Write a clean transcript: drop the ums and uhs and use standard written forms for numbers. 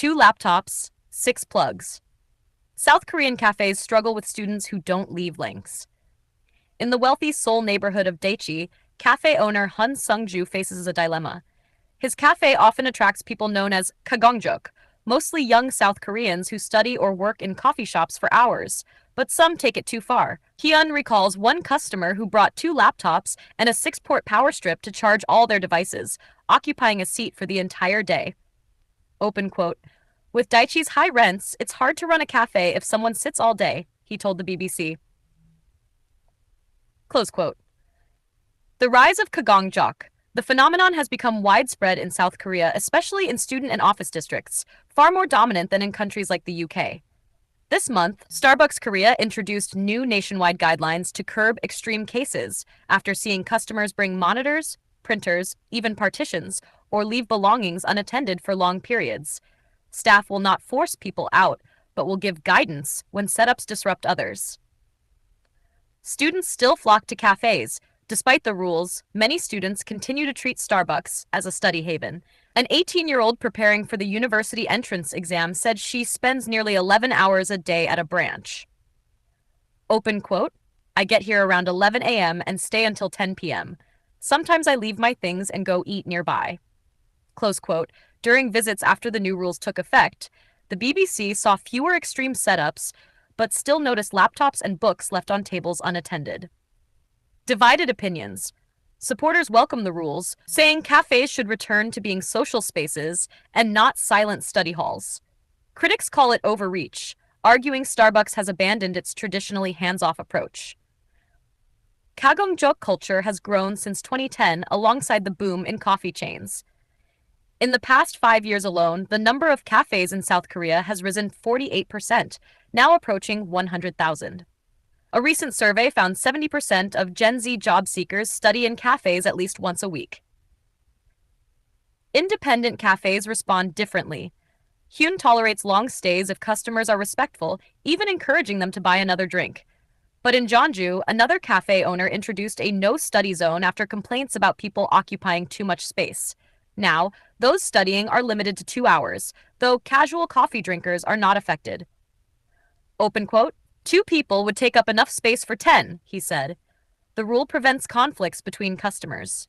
2 laptops, 6 plugs. South Korean cafes struggle with students who don't leave links. In the wealthy Seoul neighborhood of Daechi, cafe owner Hun Sung-ju faces a dilemma. His cafe often attracts people known as kagongjok, mostly young South Koreans who study or work in coffee shops for hours, but some take it too far. Hyun recalls one customer who brought 2 laptops and a 6-port power strip to charge all their devices, occupying a seat for the entire day. Open quote. With Daiichi's high rents, it's hard to run a cafe if someone sits all day, he told the BBC. Close quote. The rise of kagongjok. The phenomenon has become widespread in South Korea, especially in student and office districts, far more dominant than in countries like the UK. This month, Starbucks Korea introduced new nationwide guidelines to curb extreme cases after seeing customers bring monitors, printers, even partitions, or leave belongings unattended for long periods. Staff will not force people out, but will give guidance when setups disrupt others. Students still flock to cafes. Despite the rules, many students continue to treat Starbucks as a study haven. An 18-year-old preparing for the university entrance exam said she spends nearly 11 hours a day at a branch. Open quote, I get here around 11 a.m. and stay until 10 p.m. Sometimes I leave my things and go eat nearby. Close quote. During visits after the new rules took effect, the BBC saw fewer extreme setups, but still noticed laptops and books left on tables unattended. Divided opinions. Supporters welcome the rules, saying cafes should return to being social spaces and not silent study halls. Critics call it overreach, arguing Starbucks has abandoned its traditionally hands-off approach. Kagongjok culture has grown since 2010 alongside the boom in coffee chains. In the past 5 years alone, the number of cafes in South Korea has risen 48%, now approaching 100,000. A recent survey found 70% of Gen Z job seekers study in cafes at least once a week. Independent cafes respond differently. Hyun tolerates long stays if customers are respectful, even encouraging them to buy another drink. But in Jeonju, another cafe owner introduced a no-study zone after complaints about people occupying too much space. Now, those studying are limited to 2 hours, though casual coffee drinkers are not affected. Open quote, 2 people would take up enough space for 10, he said. The rule prevents conflicts between customers.